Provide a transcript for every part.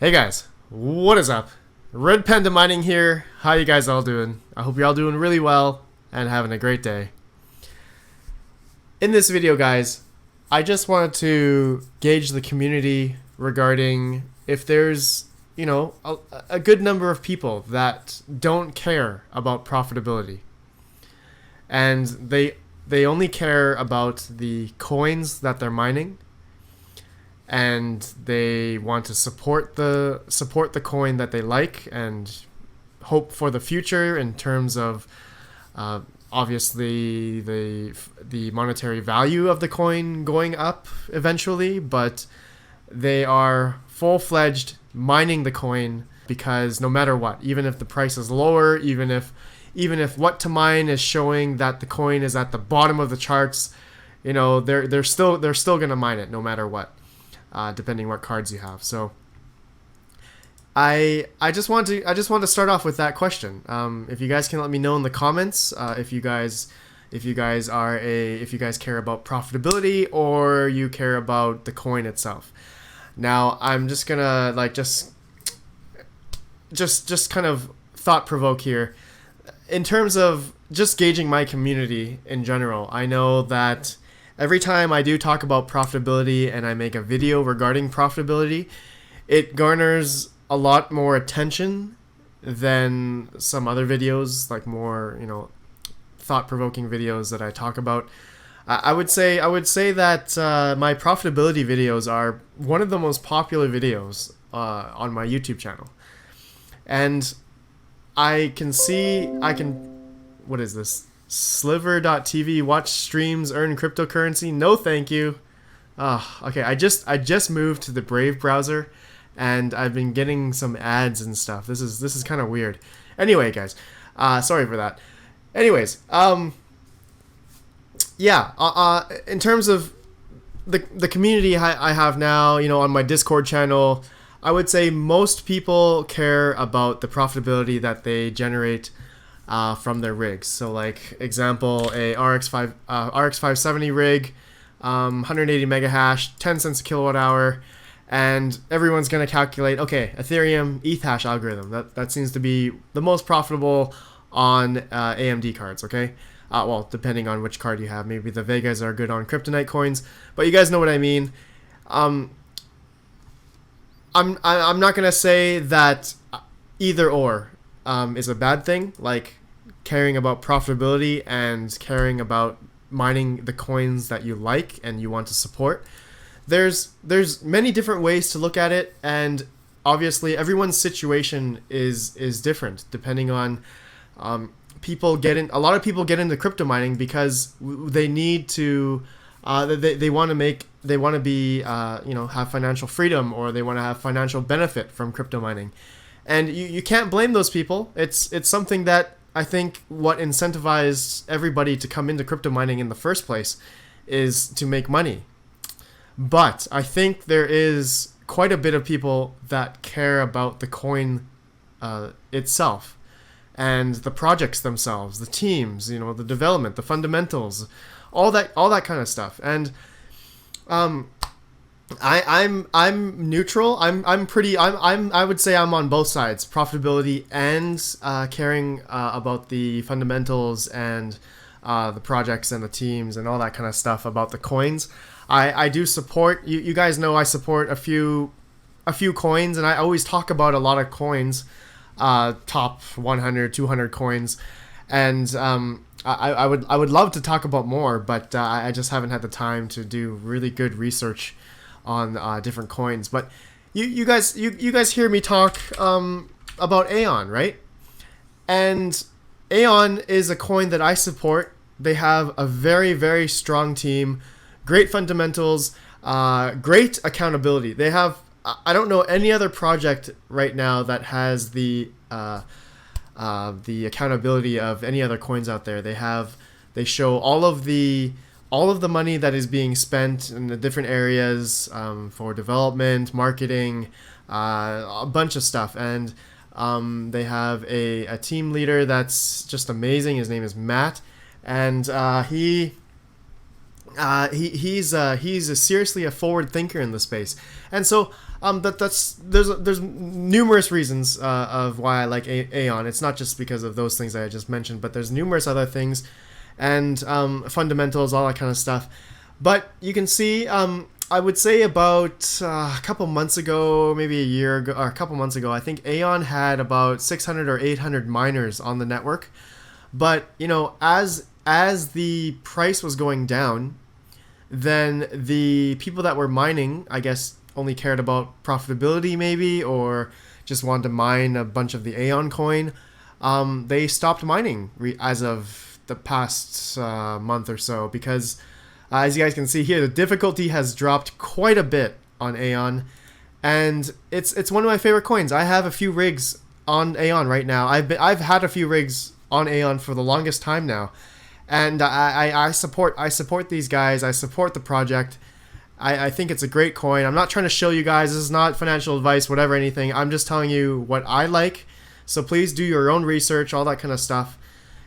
Hey guys, what is up? RedPandaMining here. How you guys all doing? I hope you're all doing really well and having a great day. In this video, guys, I just wanted to gauge the community regarding if there's, a good number of people that don't care about profitability. And they only care about the coins that they're mining, and they want to support the coin that they like and hope for the future in terms of obviously the monetary value of the coin going up eventually, but they are full-fledged mining the coin because no matter what, even if the price is lower, even if what to mine is showing that the coin is at the bottom of the charts, they're still gonna mine it no matter what. Depending what cards you have. So I just want to start off with that question. If you guys can let me know in the comments if you guys care about profitability or you care about the coin itself. Now I'm just gonna just kind of thought provoke here in terms of just gauging my community in general. I know that every time I do talk about profitability and I make a video regarding profitability, it garners a lot more attention than some other videos, like more, thought-provoking videos that I talk about. I would say that my profitability videos are one of the most popular videos on my YouTube channel. And what is this? Sliver.tv, watch streams, earn cryptocurrency. No, thank you. Okay. I just moved to the Brave browser, and I've been getting some ads and stuff. This is kind of weird. Anyway, guys, sorry for that. Anyways, yeah. In terms of the community I have now, on my Discord channel, I would say most people care about the profitability that they generate from their rigs. So like example, a RX570 rig, 180 mega hash, 10 cents a kilowatt hour, and everyone's going to calculate, okay, Ethereum ETH hash algorithm. That seems to be the most profitable on AMD cards, okay? Well, depending on which card you have. Maybe the Vegas are good on kryptonite coins, but you guys know what I mean. I'm not going to say that either or is a bad thing, like caring about profitability and caring about mining the coins that you like and you want to support. There's many different ways to look at it, and obviously everyone's situation is different depending on a lot of people get into crypto mining because they need to they want to be have financial freedom, or they want to have financial benefit from crypto mining. And you can't blame those people. It's something that I think what incentivized everybody to come into crypto mining in the first place is to make money. But I think there is quite a bit of people that care about the coin itself and the projects themselves, the teams, the development, the fundamentals, all that kind of stuff. And I'm neutral. I would say I'm on both sides, profitability and caring about the fundamentals and the projects and the teams and all that kind of stuff about the coins. I do support you guys know I support a few coins, and I always talk about a lot of coins, top 100, 200 coins, and I would love to talk about more, but I just haven't had the time to do really good research on different coins. But you guys hear me talk about Aion, right? And Aion is a coin that I support. They have a very, very strong team, great fundamentals, great accountability. They have, I don't know any other project right now that has the accountability of any other coins out there. They show all of the money that is being spent in the different areas for development, marketing, a bunch of stuff. And they have a team leader that's just amazing. His name is Matt. And he He's seriously a forward thinker in the space, and so there's numerous reasons of why I like Aion. It's not just because of those things that I just mentioned, but there's numerous other things, and fundamentals, all that kind of stuff. But you can see, I would say about a couple months ago, maybe a year ago, or a couple months ago, I think Aion had about 600 or 800 miners on the network. But as the price was going down, then the people that were mining, I guess, only cared about profitability maybe, or just wanted to mine a bunch of the Aion coin. They stopped mining as of the past month or so, because as you guys can see here, the difficulty has dropped quite a bit on Aion, and it's one of my favorite coins. I have a few rigs on Aion right now. I've had a few rigs on Aion for the longest time now, and I support these guys. I support the project. I think it's a great coin. I'm not trying to show you guys. This is not financial advice, whatever, anything. I'm just telling you what I like. So please do your own research, all that kind of stuff.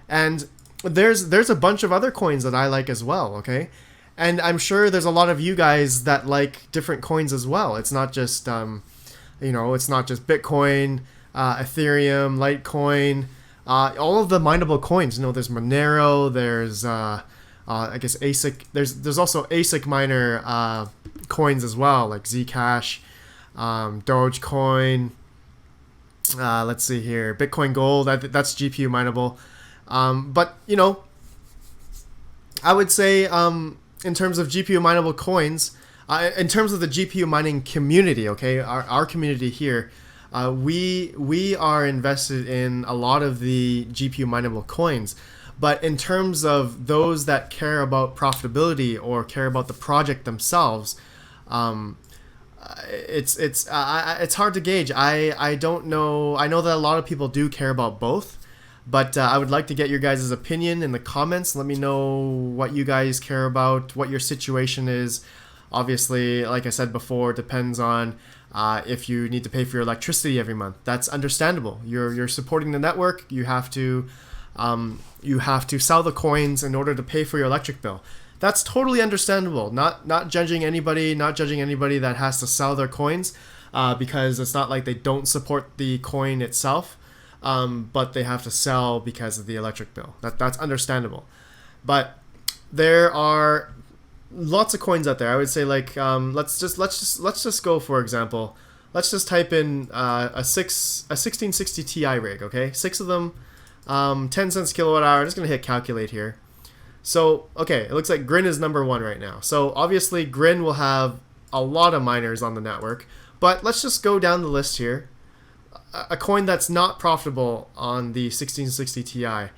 And there's a bunch of other coins that I like as well, okay? And I'm sure there's a lot of you guys that like different coins as well. It's not just it's not just Bitcoin, Ethereum, Litecoin, all of the mineable coins. There's Monero, there's I guess ASIC. There's also ASIC miner coins as well, like Zcash, Dogecoin. Let's see here, Bitcoin Gold. That's GPU mineable. But I would say in terms of GPU mineable coins, in terms of the GPU mining community, okay, our community here, we are invested in a lot of the GPU mineable coins. But in terms of those that care about profitability or care about the project themselves, it's hard to gauge. I don't know. I know that a lot of people do care about both, but I would like to get your guys' opinion in the comments. Let me know what you guys care about, what your situation is. Obviously, like I said before, it depends on if you need to pay for your electricity every month. That's understandable. You're supporting the network. You have to sell the coins in order to pay for your electric bill. That's totally understandable. Not judging anybody. Not judging anybody that has to sell their coins, because it's not like they don't support the coin itself, but they have to sell because of the electric bill. That's understandable. But there are lots of coins out there. I would say, like, let's just go, for example. Let's just type in a 1660 Ti rig. Okay, 6 of them. 10 cents kilowatt hour. I'm just going to hit calculate here. So, okay, it looks like Grin is number 1 right now. So, obviously, Grin will have a lot of miners on the network. But let's just go down the list here. A coin that's not profitable on the 1660 Ti,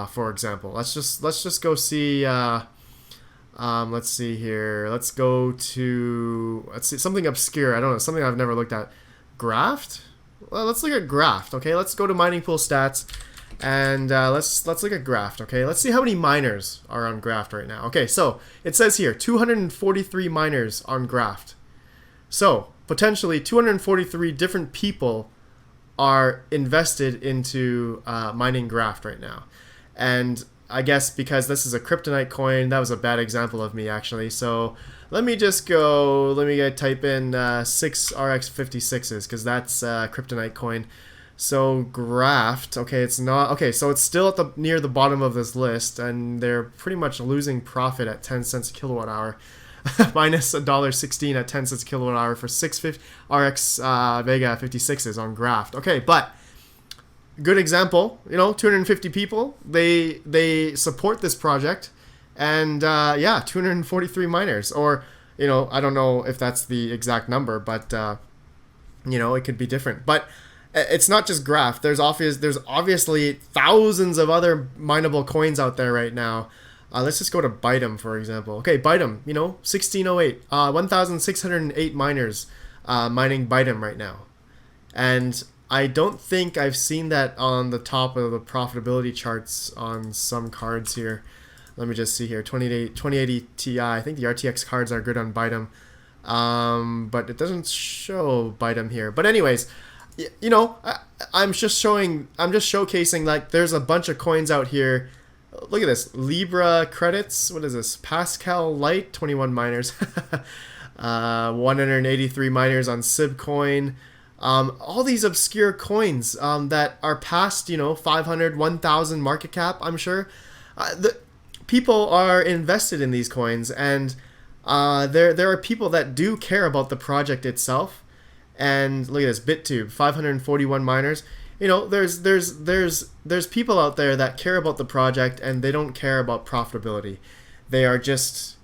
for example. Let's just go see. Let's see here. Let's go to, let's see, something obscure. I don't know, something I've never looked at. Graft? Well, let's look at Graft. Okay, let's go to mining pool stats. And let's look at Graft, okay? Let's see how many miners are on Graft right now. Okay, so it says here 243 miners on Graft. So potentially 243 different people are invested into mining Graft right now. And I guess because this is a kryptonite coin, that was a bad example of me actually. So let me type in 6 RX56s, because that's a kryptonite coin. So Graft, okay, it's not, okay, so it's still at near the bottom of this list, and they're pretty much losing profit at 10 cents a kilowatt hour, minus $1.16 at 10 cents a kilowatt hour for 6 RX Vega 56s on Graft. Okay, but good example, 250 people, they support this project, and yeah, 243 miners, or I don't know if that's the exact number, but it could be different. But it's not just Graft. There's obviously thousands of other mineable coins out there right now. Let's just go to Bytem, for example. Okay, Bytem, 1608, 1,608 miners mining Bytem right now. And I don't think I've seen that on the top of the profitability charts on some cards here. Let me just see here, 2080 Ti. I think the RTX cards are good on Bytem. But it doesn't show Bytem here. But anyways, I'm just showcasing, like, there's a bunch of coins out here Look at this. Libra credits. What is this? Pascal Lite, 21 miners. 183 miners on Sibcoin. All these obscure coins that are past, 500, 1,000 market cap, I'm sure. The people are invested in these coins, and there are people that do care about the project itself. And look at this, BitTube, 541 miners. There's people out there that care about the project, and they don't care about profitability. They are just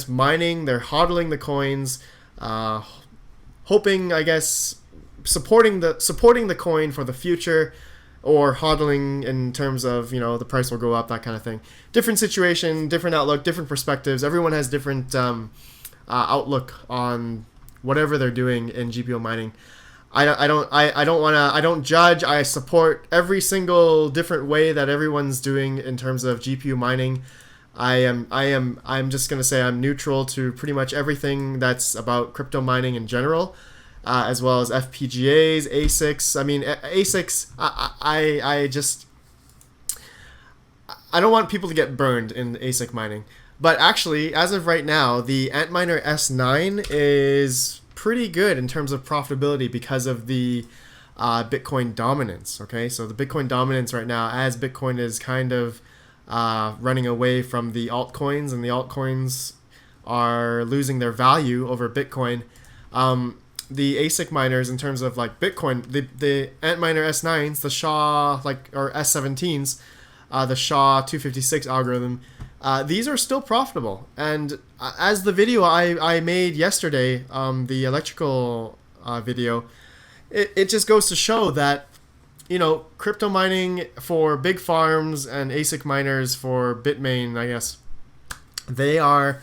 mining. They're hodling the coins, hoping, I guess, supporting the coin for the future, or hodling in terms of the price will go up, that kind of thing. Different situation, different outlook, different perspectives. Everyone has different outlook on whatever they're doing in GPU mining. I don't judge. I support every single different way that everyone's doing in terms of GPU mining. I'm just gonna say I'm neutral to pretty much everything that's about crypto mining in general, as well as FPGAs, ASICs. I mean, ASICs. I don't want people to get burned in ASIC mining. But actually, as of right now, the Antminer S9 is pretty good in terms of profitability because of the Bitcoin dominance. Okay, so the Bitcoin dominance right now, as Bitcoin is kind of running away from the altcoins, and the altcoins are losing their value over Bitcoin. The ASIC miners, in terms of like Bitcoin, the Antminer S9s, the SHA or S17s, the SHA 256 algorithm. These are still profitable, and as the video I made yesterday, the electrical video, it just goes to show that crypto mining for big farms and ASIC miners for Bitmain, I guess, they are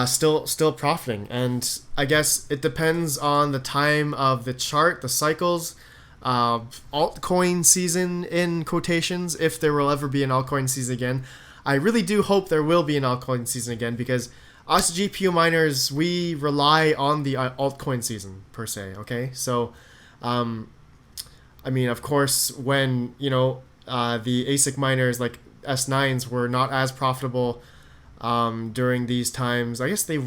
still profiting. And I guess it depends on the time of the chart, the cycles, altcoin season in quotations, if there will ever be an altcoin season again. I really do hope there will be an altcoin season again, because us GPU miners, we rely on the altcoin season per se. Okay, so I mean, of course, when the ASIC miners like S9s were not as profitable during these times. I guess they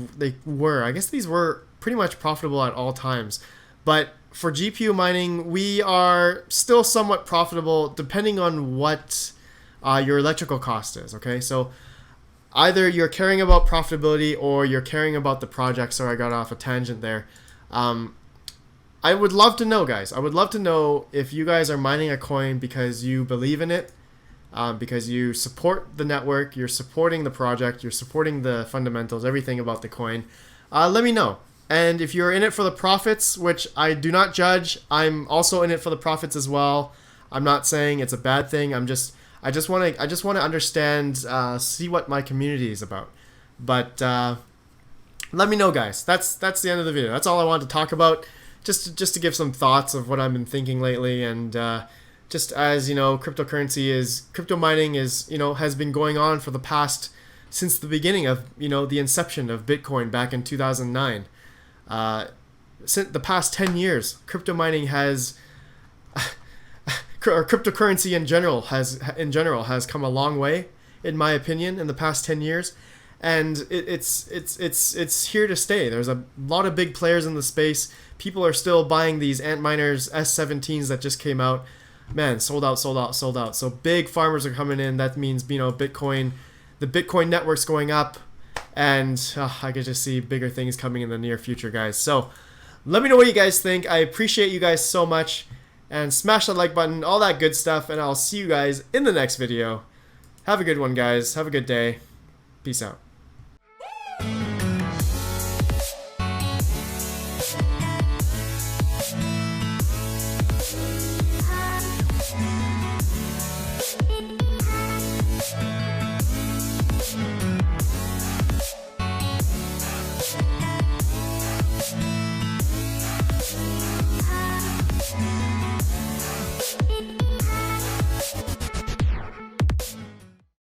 were. I guess these were pretty much profitable at all times, but for GPU mining, we are still somewhat profitable depending on what your electrical cost is. Okay, so either you're caring about profitability or you're caring about the project. So I got off a tangent there. I would love to know, guys. I would love to know if you guys are mining a coin because you believe in it, because you support the network, you're supporting the project, you're supporting the fundamentals, everything about the coin. Let me know. And if you're in it for the profits, which I do not judge, I'm also in it for the profits as well. I'm not saying it's a bad thing. I just want to understand, see what my community is about. But let me know, guys. That's the end of the video. That's all I wanted to talk about. Just to give some thoughts of what I've been thinking lately, and just as crypto mining is has been going on for the past, since the beginning of the inception of Bitcoin back in 2009. Since the past 10 years, crypto mining has or cryptocurrency in general has come a long way, in my opinion, in the past 10 years. And it's here to stay. There's a lot of big players in the space. People are still buying these Antminers S17s that just came out. Man, sold out. So big farmers are coming in. That means Bitcoin, the Bitcoin network's going up, and I could just see bigger things coming in the near future, guys. So let me know what you guys think. I appreciate you guys so much, and smash that like button, all that good stuff, and I'll see you guys in the next video. Have a good one, guys. Have a good day. Peace out.